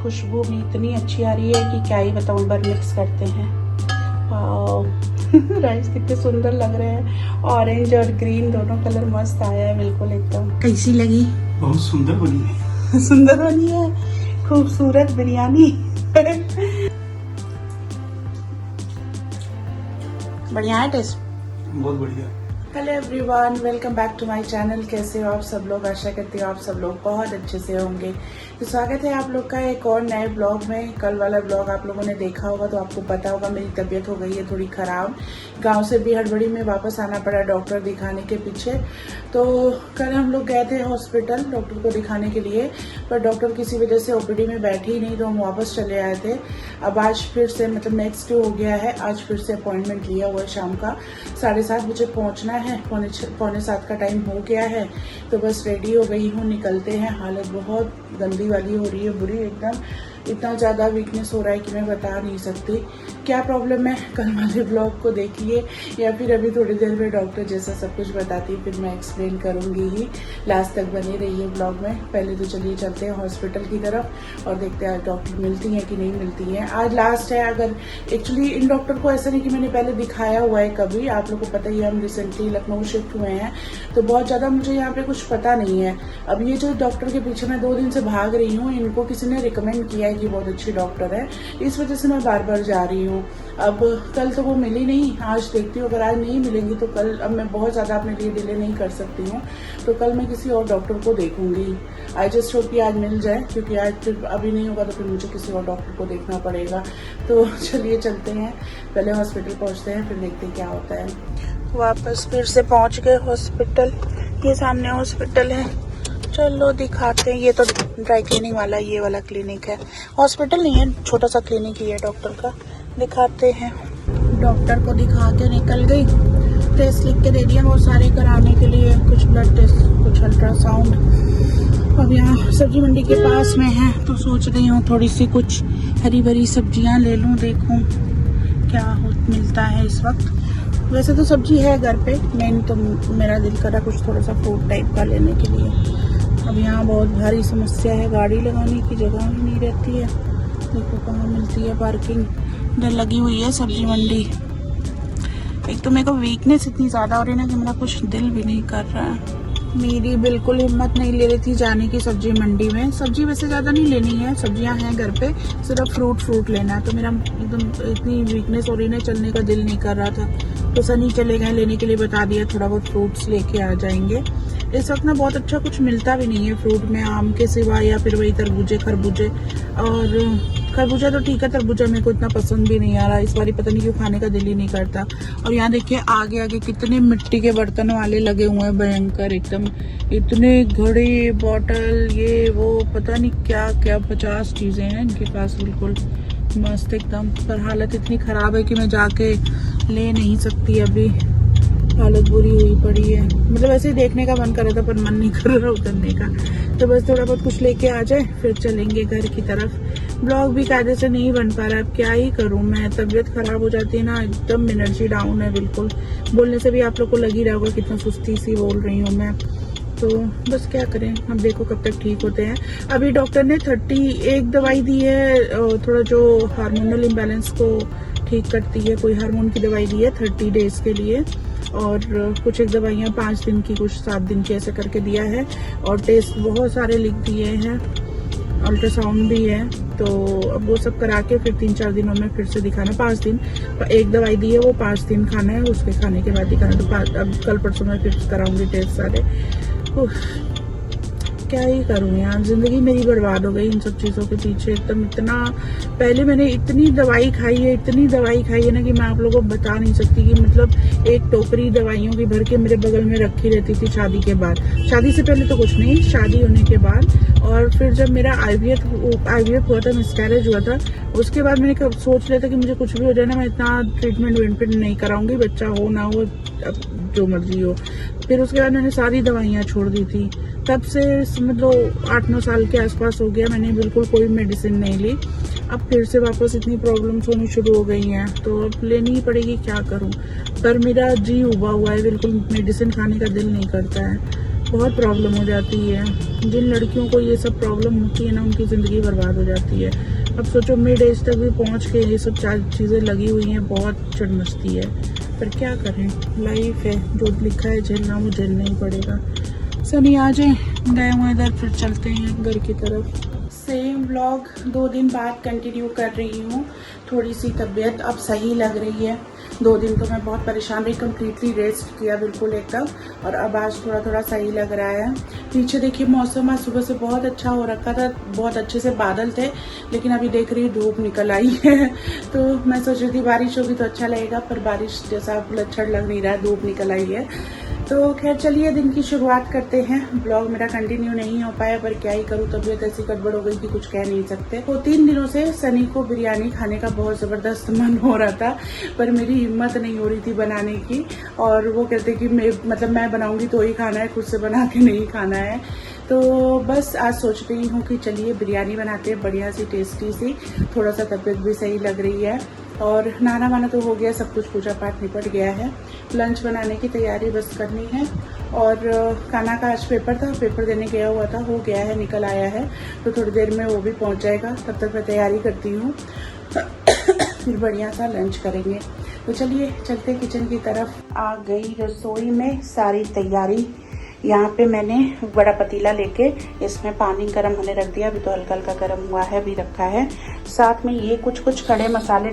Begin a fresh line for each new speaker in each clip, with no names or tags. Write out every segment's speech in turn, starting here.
खुशबू भी इतनी अच्छी आ रही है कि क्या ही बताऊँ। बार मिक्स करते हैं। राइस कितने सुंदर लग रहे हैं, ऑरेंज और ग्रीन दोनों कलर मस्त आया है बिल्कुल एकदम। कैसी लगी?
बहुत सुंदर बनी है।
सुंदर बनी है, खूबसूरत बिरयानी। बढ़िया है टेस्ट,
बहुत बढ़िया।
Hello everyone, welcome back to my channel. कैसे हो आप सब लोग? आशा करती हूँ आप सब लोग बहुत अच्छे से होंगे। तो स्वागत है आप लोग का एक और नए ब्लॉग में। कल वाला ब्लॉग आप लोगों ने देखा होगा तो आपको पता होगा मेरी तबीयत हो गई है थोड़ी ख़राब। गांव से भी हड़बड़ी में वापस आना पड़ा डॉक्टर दिखाने के पीछे। तो कल हम लोग गए थे हॉस्पिटल डॉक्टर को दिखाने के लिए, पर डॉक्टर किसी वजह से ओपीडी में बैठी ही नहीं, तो हम वापस चले आए थे। अब आज फिर से मतलब नेक्स्ट डे हो गया है, आज फिर से अपॉइंटमेंट लिया हुआ है शाम का 7:30 बजे पहुंचना है। 6:45 का टाइम हो गया है, तो बस रेडी हो गई हूँ, निकलते हैं। हालत बहुत गंदी वाली हो रही है, बुरी एकदम। इतना ज़्यादा वीकनेस हो रहा है कि मैं बता नहीं सकती क्या प्रॉब्लम है। कल वाले ब्लॉग को देखिए या फिर अभी थोड़ी देर में डॉक्टर जैसा सब कुछ बताती है, फिर मैं एक्सप्लेन करूँगी ही। लास्ट तक बने रहिए ब्लॉग में। पहले तो चलिए चलते हैं हॉस्पिटल की तरफ और देखते हैं डॉक्टर मिलती हैं कि नहीं मिलती हैं। आज लास्ट है। अगर एक्चुअली इन डॉक्टर को ऐसा नहीं कि मैंने पहले दिखाया हुआ है कभी, आप लोग को पता ही है हम रिसेंटली लखनऊ शिफ्ट हुए हैं, तो बहुत ज़्यादा मुझे यहाँ पे कुछ पता नहीं है। अब ये जो डॉक्टर के पीछे मैं 2 दिन से भाग रही हूँ, इनको किसी ने रिकमेंड किया है कि बहुत अच्छी डॉक्टर है, इस वजह से मैं बार बार जा रही हूँ। अब कल तो वो मिली नहीं, आज देखती हूँ अगर आज नहीं मिलेंगी तो कल, अब मैं बहुत ज़्यादा अपने लिए डिले नहीं कर सकती हूँ, तो कल मैं किसी और डॉक्टर को देखूंगी। आई जस्ट होप कि आज मिल जाए, क्योंकि आज फिर अभी नहीं होगा तो फिर मुझे किसी और डॉक्टर को देखना पड़ेगा। तो चलिए चलते हैं, पहले हॉस्पिटल पहुँचते हैं फिर देखते हैं क्या होता है। वापस फिर से पहुँच गए हॉस्पिटल, ये सामने हॉस्पिटल है। चलो दिखाते हैं। ये तो ड्राई क्लीनिंग वाला ये वाला क्लिनिक है, हॉस्पिटल नहीं है, छोटा सा क्लिनिक ही है डॉक्टर का। दिखाते हैं। डॉक्टर को दिखा के निकल गई, टेस्ट लिख के दे दिया बहुत सारे कराने के लिए, कुछ ब्लड टेस्ट, कुछ अल्ट्रासाउंड। अब यहाँ सब्जी मंडी के पास में है, तो सोच रही हूँ थोड़ी सी कुछ हरी भरी सब्जियाँ ले लूँ, देखूँ क्या मिलता है इस वक्त। वैसे तो सब्जी है घर पे, मेन तो मेरा दिल करा कुछ थोड़ा सा फ्रूट टाइप का लेने के लिए। अब यहाँ बहुत भारी समस्या है, गाड़ी लगाने की जगह ही नहीं रहती है। देखो कहाँ मिलती है पार्किंग, इधर लगी हुई है सब्जी मंडी। एक तो मेरे को वीकनेस इतनी ज़्यादा हो रही है ना कि मेरा कुछ दिल भी नहीं कर रहा है। मेरी बिल्कुल हिम्मत नहीं ले रही थी जाने की सब्जी मंडी में। सब्जी वैसे ज़्यादा नहीं लेनी है, सब्जियां हैं घर पे, सिर्फ फ्रूट लेना है। तो मेरा एकदम इतनी वीकनेस हो रही है, चलने का दिल नहीं कर रहा था, तो सनी चले गए लेने के लिए, बता दिया थोड़ा बहुत फ्रूट्स लेके आ जाएंगे। इस वक्त ना बहुत अच्छा कुछ मिलता भी नहीं है फ्रूट में, आम के सिवा, या फिर वही तरबूजे खरबूजे। और खरबूजा तो ठीक है, तरबूजा मेरे को इतना पसंद भी नहीं आ रहा इस बार, पता नहीं क्यों खाने का दिल ही नहीं करता। और यहाँ देखिए आगे आगे कितने मिट्टी के बर्तन वाले लगे हुए हैं, भयंकर एकदम। इतने घड़े, बॉटल, ये वो, पता नहीं क्या क्या 50 चीजें हैं इनके पास, बिल्कुल मस्त एकदम। पर हालत इतनी खराब है कि मैं जाके ले नहीं सकती अभी, हालत बुरी हुई पड़ी है। मतलब ऐसे ही देखने का मन कर रहा था पर मन नहीं कर रहा उतरने का। तो बस थोड़ा बहुत कुछ लेके आ जाए फिर चलेंगे घर की तरफ। ब्लॉग भी कायदे से नहीं बन पा रहा है, अब क्या ही करूं मैं, तबीयत खराब हो जाती है ना, एकदम एनर्जी डाउन है बिल्कुल। बोलने से भी आप लोग को लग ही रहा होगा कितना सुस्ती सी बोल रही हूँ मैं। तो बस क्या करें, अब देखो कब तक ठीक होते हैं। अभी डॉक्टर ने 31 दवाई दी है, थोड़ा जो हार्मोनल इम्बैलेंस को ठीक करती है, कोई हार्मोन की दवाई दी है 30 डेज के लिए। और कुछ एक दवाइयाँ 5 दिन की, कुछ 7 दिन की, ऐसे करके दिया है। और टेस्ट बहुत सारे लिख दिए हैं, अल्ट्रासाउंड भी है। तो अब वो सब करा के फिर 3-4 दिनों में फिर से दिखाना। 5 दिन एक दवाई दी है, वो 5 दिन खाना है, उसके खाने के बाद दिखाना। तो अब कल परसों में फिर कराऊंगी टेस्ट सारे। क्या ही करूँ यार, जिंदगी मेरी बर्बाद हो गई इन सब चीज़ों के पीछे एकदम। इतना पहले मैंने इतनी दवाई खाई है, इतनी दवाई खाई है ना कि मैं आप लोगों को बता नहीं सकती। कि मतलब एक टोकरी दवाइयों की भर के मेरे बगल में रखी रहती थी शादी के बाद। शादी से पहले तो कुछ नहीं, शादी होने के बाद। और फिर जब मेरा आईवीएफ हुआ था, मिसकैरेज हुआ था, उसके बाद मैंने सोच लिया था कि मुझे कुछ भी हो जाए ना, मैं इतना ट्रीटमेंट नहीं कराऊंगी, बच्चा हो ना हो, अब जो मर्जी हो। फिर उसके बाद मैंने सारी दवाइयाँ छोड़ दी थी। तब से समझ लो 8-9 साल के आसपास हो गया, मैंने बिल्कुल कोई मेडिसिन नहीं ली। अब फिर से वापस इतनी प्रॉब्लम्स होनी शुरू हो गई हैं, तो अब लेनी ही पड़ेगी, क्या करूं। पर मेरा जी उबा हुआ है बिल्कुल, मेडिसिन खाने का दिल नहीं करता है। बहुत प्रॉब्लम हो जाती है। जिन लड़कियों को ये सब प्रॉब्लम होती है ना, उनकी ज़िंदगी बर्बाद हो जाती है। अब सोचो मिड एज तक भी पहुंच के ये सब चीज़ें लगी हुई हैं, बहुत चिढ़ मचती है। पर क्या करें, लाइफ है, जो लिखा है झेलना वो झेलना ही पड़ेगा। सनी आ जाए, गए हुए इधर, फिर चलते हैं घर की तरफ। सेम व्लॉग 2 दिन बाद कंटिन्यू कर रही हूँ। थोड़ी सी तबीयत अब सही लग रही है। 2 दिन तो मैं बहुत परेशान रही, कम्प्लीटली रेस्ट किया बिल्कुल एकदम, और अब आज थोड़ा थोड़ा सही लग रहा है। पीछे देखिए मौसम आज सुबह से बहुत अच्छा हो रखा था, बहुत अच्छे से बादल थे, लेकिन अभी देख रही हूँ धूप निकल आई है। तो मैं सोच रही थी बारिश होगी तो अच्छा लगेगा, पर बारिश जैसा लक्षण लग नहीं रहा है, धूप निकल आई है। तो खैर चलिए दिन की शुरुआत करते हैं। ब्लॉग मेरा कंटिन्यू नहीं हो पाया, पर क्या ही करूँ, तबीयत ऐसी गड़बड़ हो गई कि कुछ कह नहीं सकते। तो 3 दिनों से सनी को बिरयानी खाने का बहुत ज़बरदस्त मन हो रहा था, पर मेरी हिम्मत नहीं हो रही थी बनाने की। और वो कहते कि मैं बनाऊंगी तो ही खाना है, खुद से बना के नहीं खाना है। तो बस आज सोच रही हूँ कि चलिए बिरयानी बनाते हैं, बढ़िया सी टेस्टी सी। थोड़ा सा तबीयत भी सही लग रही है, और नहाना वाना तो हो गया, सब कुछ पूजा पाठ निपट गया है। लंच बनाने की तैयारी बस करनी है। और काना का आज पेपर था, पेपर देने गया हुआ था, हो गया है, निकल आया है। तो थोड़ी देर में वो भी पहुंच जाएगा, तब तक मैं तैयारी करती हूँ। फिर बढ़िया सा लंच करेंगे। तो चलिए चलते किचन की तरफ। आ गई रसोई में, सारी तैयारी। यहाँ पे मैंने बड़ा पतीला लेके इसमें पानी गर्म होने रख दिया, अभी तो हल्का हल्का गर्म हुआ है, भी रखा है। साथ में ये कुछ खड़े मसाले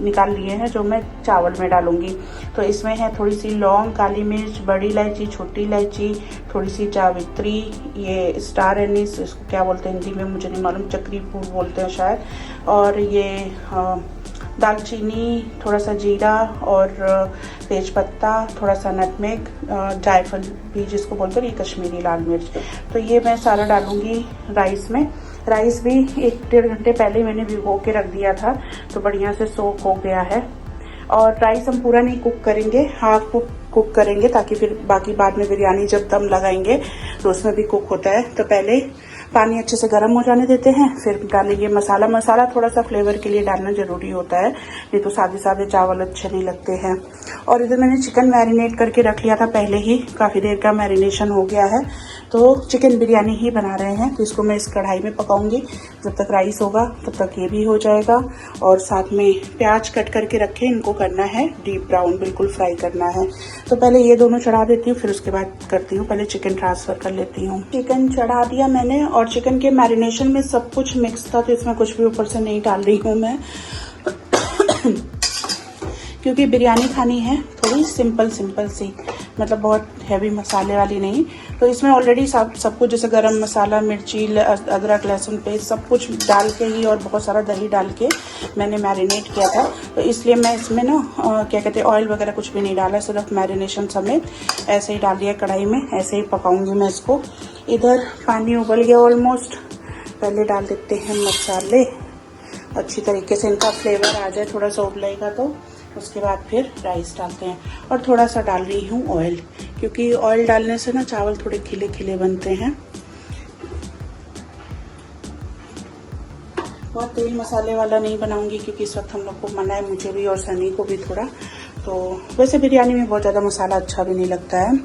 निकाल लिए हैं, जो मैं चावल में डालूंगी। तो इसमें है थोड़ी सी लौंग, काली मिर्च, बड़ी इलायची, छोटी इलायची, थोड़ी सी जावित्री, ये स्टार एनिस, इसको क्या बोलते हैं हिंदी में मुझे नहीं मालूम, चक्री फूल बोलते हैं शायद, और ये दालचीनी, थोड़ा सा जीरा और तेज पत्ता, थोड़ा सा नटमेग, जायफल भी जिसको बोलते हैं, ये कश्मीरी लाल मिर्च। तो ये मैं सारा डालूंगी राइस में। राइस भी 1-1.5 घंटे पहले मैंने भिगो के रख दिया था, तो बढ़िया से सोक हो गया है। और राइस हम पूरा नहीं कुक करेंगे, हाफ कुक करेंगे, ताकि फिर बाकी बाद में बिरयानी जब दम लगाएंगे तो उसमें भी कुक होता है। तो पहले पानी अच्छे से गर्म हो जाने देते हैं, फिर डालेंगे मसाला थोड़ा सा फ्लेवर के लिए डालना जरूरी होता है, नहीं तो सादे सादे चावल अच्छे नहीं लगते हैं। और इधर मैंने चिकन मैरिनेट करके रख लिया था पहले ही, काफ़ी देर का मैरिनेशन हो गया है। तो चिकन बिरयानी ही बना रहे हैं, तो इसको मैं इस कढ़ाई में पकाऊंगी। जब तक राइस होगा तब तक ये भी हो जाएगा। और साथ में प्याज कट करके रखे, इनको करना है डीप ब्राउन, बिल्कुल फ्राई करना है। तो पहले ये दोनों चढ़ा देती हूँ, फिर उसके बाद करती हूँ, पहले चिकन ट्रांसफर कर लेती हूँ। चिकन चढ़ा दिया मैंने, और चिकन के मैरिनेशन में सब कुछ मिक्स था, तो इसमें कुछ भी ऊपर से नहीं डाल रही हूँ मैं। क्योंकि बिरयानी खानी है थोड़ी सिंपल सी, मतलब बहुत हैवी मसाले वाली नहीं। तो इसमें ऑलरेडी सब कुछ, जैसे गरम मसाला, मिर्ची, अदरक, लहसुन पेस्ट, सब कुछ डाल के ही, और बहुत सारा दही डाल के मैंने मैरिनेट किया था। तो इसलिए मैं इसमें ना क्या कहते हैं, ऑयल वगैरह कुछ भी नहीं डाला, सिर्फ मैरिनेशन समेत ऐसे ही डाल दिया कढ़ाई में। ऐसे ही पकाऊंगी मैं इसको। इधर पानी उबल गया ऑलमोस्ट, पहले डाल देते हैं मसाले, अच्छी तरीके से इनका फ्लेवर आ जाए, थोड़ा सा उबलेगा तो उसके बाद फिर राइस डालते हैं। और थोड़ा सा डाल रही हूँ ऑयल, क्योंकि ऑयल डालने से ना चावल थोड़े खिले खिले बनते हैं। बहुत तेल मसाले वाला नहीं बनाऊंगी, क्योंकि इस वक्त हम लोग को मना है, मुझे भी और सनी को भी थोड़ा। तो वैसे बिरयानी में बहुत ज़्यादा मसाला अच्छा भी नहीं लगता है।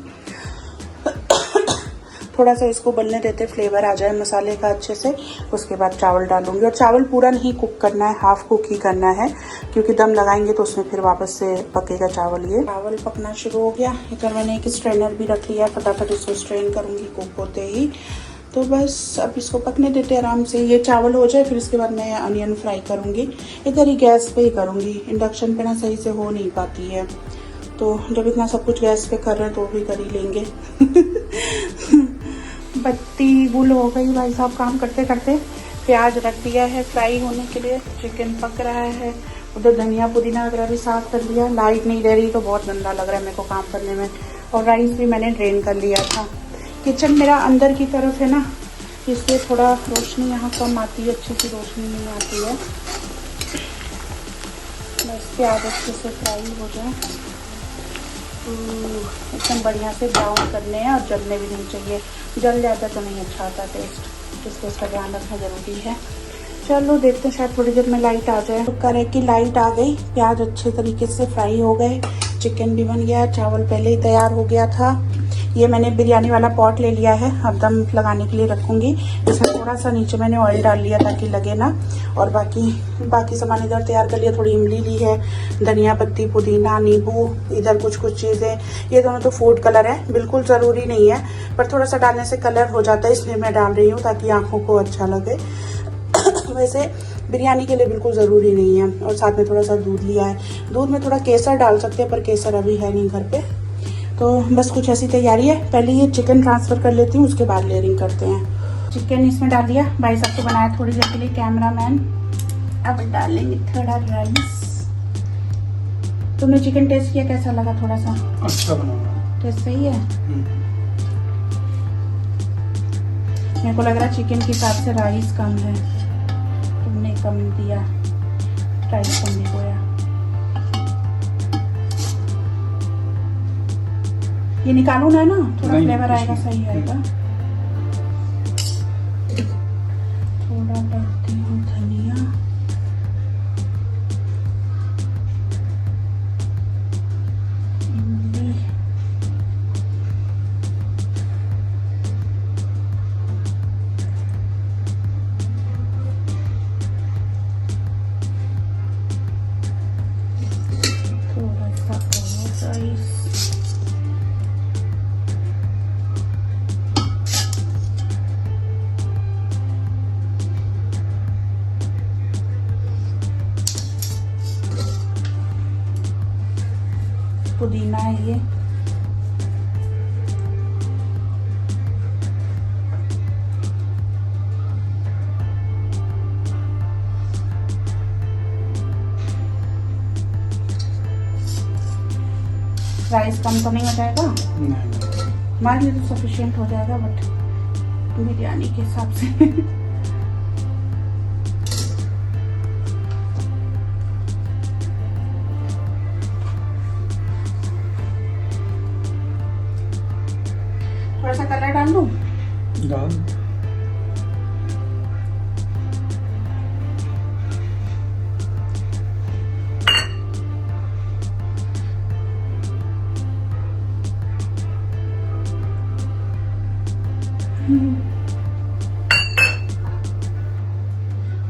थोड़ा सा इसको बनने देते, फ्लेवर आ जाए मसाले का अच्छे से, उसके बाद चावल डालूंगी। और चावल पूरा नहीं कुक करना है, हाफ कुक ही करना है, क्योंकि दम लगाएंगे तो उसमें फिर वापस से पकेगा चावल। ये चावल पकना शुरू हो गया। इधर मैंने एक स्ट्रेनर भी रख लिया, फटाफट इसको स्ट्रेन करूंगी कुक होते ही। तो बस अब इसको पकने देते आराम से, ये चावल हो जाए, फिर इसके बाद मैं अनियन फ्राई करूंगी। इधर ही गैस पे ही करूंगी, इंडक्शन पे ना सही से हो नहीं पाती है। तो जब इतना सब कुछ गैस पे कर रहे हैं तो भी कर ही लेंगे। बत्ती गुल हो गई भाई साहब काम करते करते। प्याज रख दिया है फ्राई होने के लिए, चिकन पक रहा है। उधर धनिया पुदीना वगैरह भी साफ कर लिया। लाइट नहीं दे रही तो बहुत गंदा लग रहा है मेरे को काम करने में। और राइस भी मैंने ड्रेन कर लिया था। किचन मेरा अंदर की तरफ है ना, इसलिए थोड़ा रोशनी यहाँ कम आती है, अच्छी सी रोशनी नहीं आती है। बस प्याज अच्छे से फ्राई हो जाए, एकदम बढ़िया से ब्राउन करने हैं, और जलने भी नहीं चाहिए। जल जाता तो नहीं अच्छा आता टेस्ट, इसलिए इसका ध्यान रखना ज़रूरी है। चलो देखते हैं, शायद थोड़ी देर में लाइट आ जाए। करे कि लाइट आ गई, प्याज अच्छे तरीके से फ्राई हो गए, चिकन भी बन गया, चावल पहले ही तैयार हो गया था। ये मैंने बिरयानी वाला पॉट ले लिया है, अब दम लगाने के लिए रखूँगी। इसमें थोड़ा सा नीचे मैंने ऑयल डाल लिया ताकि लगे ना, और बाकी सामान इधर तैयार कर लिया। थोड़ी इमली ली है, धनिया पत्ती, पुदीना, नींबू, इधर कुछ चीज़ें। ये दोनों तो फूड कलर है, बिल्कुल ज़रूरी नहीं है पर थोड़ा सा डालने से कलर हो जाता है, इसलिए मैं डाल रही हूँ ताकि आँखों को अच्छा लगे। वैसे बिरयानी के लिए बिल्कुल ज़रूरी नहीं है। और साथ में थोड़ा सा दूध लिया है, दूध में थोड़ा केसर डाल सकते हैं पर केसर अभी है नहीं घर पे। तो बस कुछ ऐसी तैयारी है। पहले ये चिकन ट्रांसफ़र कर लेती हूँ, उसके बाद लेयरिंग करते हैं। चिकन इसमें डाल दिया, भाई साहब को बनाया थोड़ी देर के लिए कैमरामैन। अब डालेंगे थोड़ा राइस। तुमने चिकन टेस्ट किया, कैसा लगा? थोड़ा सा
अच्छा बना,
टेस्ट सही है। मेरे को लग रहा है चिकन के हिसाब से राइस कम है, तुमने कम दिया, राइस कम नहीं होया। ये निकालू ना, थोड़ा फ्लेवर आएगा, सही आएगा। थोड़ा डालती हूँ धनिया, इमली, थोड़ा सा और राइस। पुदीना है ये, राइस कम तो नहीं हो जाएगा? हमारे लिए तो सफिशिएंट हो जाएगा, बट बिरयानी के हिसाब से। थोड़ा सा कलर डाल दूं?
डाल।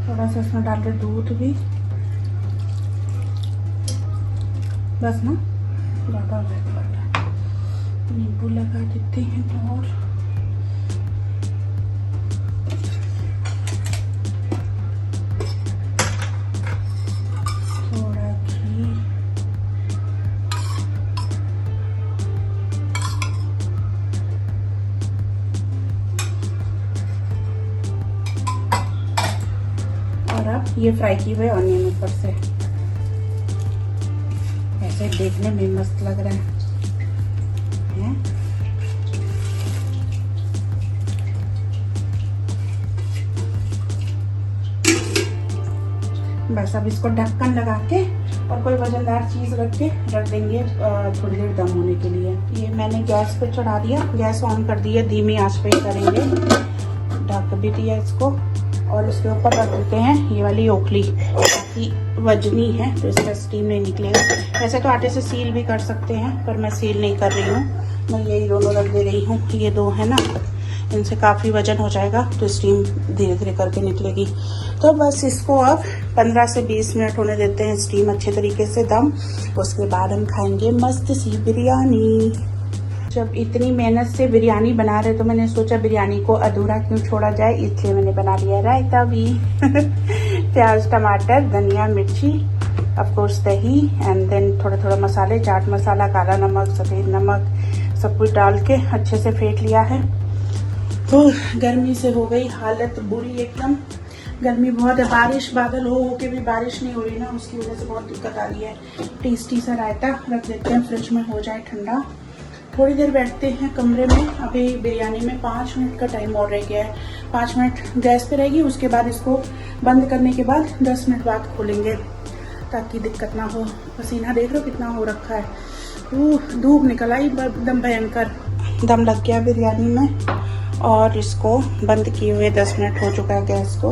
थोड़ा सा इसमें डाल दे दूध भी, बस ना, ज़्यादा हो जाएगा। नींबू लगा देते हैं और थोड़ा घी। और अब ये फ्राई किए हुए ऑनियन ऊपर से, ऐसे देखने में मस्त लग रहा है। बस अब इसको ढक्कन लगा के और कोई वजनदार चीज़ रख देंगे थोड़ी देर दम होने के लिए। ये मैंने गैस पे चढ़ा दिया, गैस ऑन कर दी है, धीमी आंच पे करेंगे। ढक भी दिया इसको और इसके ऊपर रख देते हैं ये वाली ओखली, ताकि वजनी है तो इसका स्टीम नहीं निकलेगा। वैसे तो आटे से सील भी कर सकते हैं पर मैं सील नहीं कर रही हूँ, मैं यही दोनों रख दे रही हूँ। ये दो है ना, इनसे काफ़ी वजन हो जाएगा तो स्टीम धीरे धीरे करके निकलेगी। तो बस इसको अब 15 से 20 मिनट होने देते हैं स्टीम अच्छे तरीके से दम। उसके बाद हम खाएंगे मस्त सी बिरयानी। जब इतनी मेहनत से बिरयानी बना रहे तो मैंने सोचा बिरयानी को अधूरा क्यों छोड़ा जाए, इसलिए मैंने बना लिया रायता भी। प्याज, टमाटर, धनिया, मिर्ची, ऑफ कोर्स दही एंड देन थोड़ा थोड़ा मसाले, चाट मसाला, काला नमक, सफ़ेद नमक, सब कुछ डाल के अच्छे से फेंट लिया है। तो गर्मी से हो गई हालत बुरी एकदम, गर्मी बहुत है। बारिश, बादल हो के भी बारिश नहीं हो रही ना, उसकी वजह से बहुत दिक्कत आ रही है। टेस्टी सा रायता रख देते हैं फ्रिज में, हो जाए ठंडा। थोड़ी देर बैठते हैं कमरे में। अभी बिरयानी में 5 मिनट का टाइम और रह गया है। 5 मिनट गैस पे रहेगी, उसके बाद इसको बंद करने के बाद 10 मिनट बाद खोलेंगे ताकि दिक्कत ना हो। पसीना देख लो कितना हो रखा है, धूप निकल आई एकदम भयंकर। दम लग गया बिरयानी में और इसको बंद किए हुए 10 मिनट हो चुका है गैस को।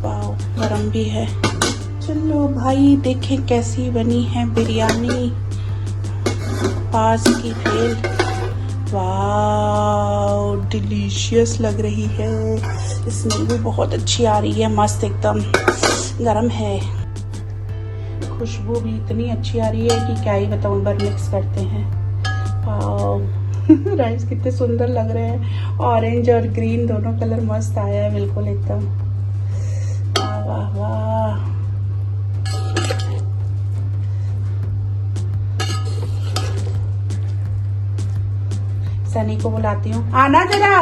वाह, गरम भी है। चलो भाई देखें कैसी बनी है बिरयानी। पास की फेल वाओ, डिलीशियस लग रही है। स्मेल भी बहुत अच्छी आ रही है, मस्त एकदम गरम है। खुशबू भी इतनी अच्छी आ रही है कि क्या ही बताऊं। एक बार मिक्स करते हैं। वाओ राइस कितने सुंदर लग रहे हैं, ऑरेंज और ग्रीन दोनों कलर मस्त आया है बिल्कुल एकदम। वाह वाह वाह। सनी को बुलाती हूँ, आना जरा।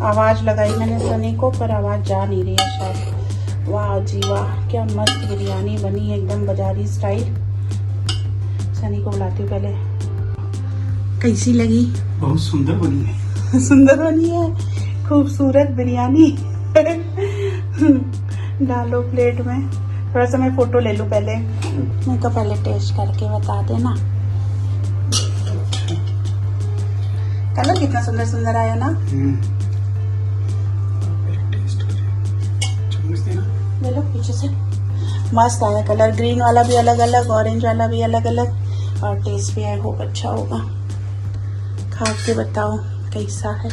आवाज लगाई मैंने सनी को, पर आवाज जा नहीं रही है शायद। वाह जी वाह, क्या मस्त बिरयानी बनी है एकदम बाजारी स्टाइल। सनी को बुलाती हूँ पहले। कैसी लगी?
बहुत सुंदर बनी है।
सुंदर बनी है, खूबसूरत बिरयानी। डालो प्लेट में। थोड़ा सा मैं फोटो ले लूं पहले। मैं तो पहले टेस्ट करके बता देना। कलर कितना सुंदर सुंदर आया ना। ले लो पीछे से। मस्त आया कलर, ग्रीन वाला भी अलग अलग, ऑरेंज वाला भी अलग अलग, और टेस्ट भी आई होप अच्छा होगा। खा के बताओ कैसा है।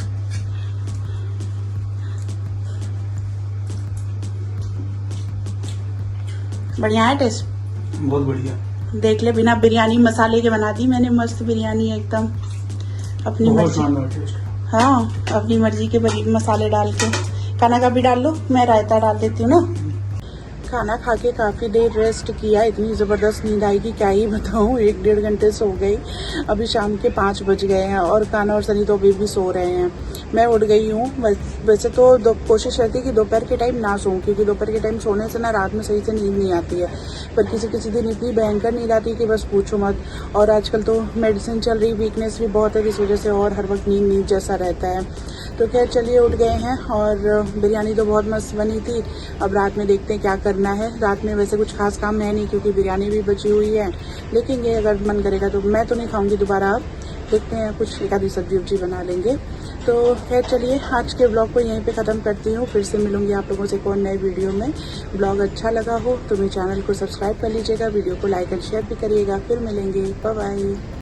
बढ़िया है टेस्ट?
बहुत बढ़िया।
देख ले, बिना बिरयानी मसाले के बना दी मैंने मस्त बिरयानी एकदम अपनी
बहुत
मर्जी।
शानदार टेस्ट।
हाँ, अपनी मर्जी के मसाले डाल के। खाना का भी डाल लो, मैं रायता डाल देती हूँ ना। खाना खा के काफ़ी देर रेस्ट किया, इतनी ज़बरदस्त नींद आई कि क्या ही बताऊँ। 1-1.5 घंटे सो गई। अभी शाम के 5 बज गए हैं और कान्हा और सनी तो अभी भी सो रहे हैं। मैं उठ गई हूँ। वैसे तो कोशिश रहती है कि दोपहर के टाइम ना सोऊं, क्योंकि दोपहर के टाइम सोने से ना रात में सही से नींद नहीं आती है। पर किसी किसी दिन इतनी भयंकर नींद आती है कि बस पूछो मत। और आजकल तो मेडिसिन चल रही, वीकनेस भी बहुत है, इस वजह से और हर वक्त नींद जैसा रहता है। तो खैर चलिए, उठ गए हैं और बिरयानी तो बहुत मस्त बनी थी। अब रात में देखते हैं क्या करना है। रात में वैसे कुछ खास काम है नहीं, क्योंकि बिरयानी भी बची हुई है। देखेंगे अगर मन करेगा तो। मैं तो नहीं खाऊंगी दोबारा, अब देखते हैं कुछ एक आधी सब्जी उब्जी बना लेंगे। तो खैर चलिए, आज के ब्लॉग को यहीं पे ख़त्म करती हूँ। फिर से मिलूंगी आप लोगों से एक और नए वीडियो में। ब्लॉग अच्छा लगा हो तो मेरे चैनल को सब्सक्राइब कर लीजिएगा, वीडियो को लाइक एंड शेयर भी करिएगा। फिर मिलेंगे, बाय बाय।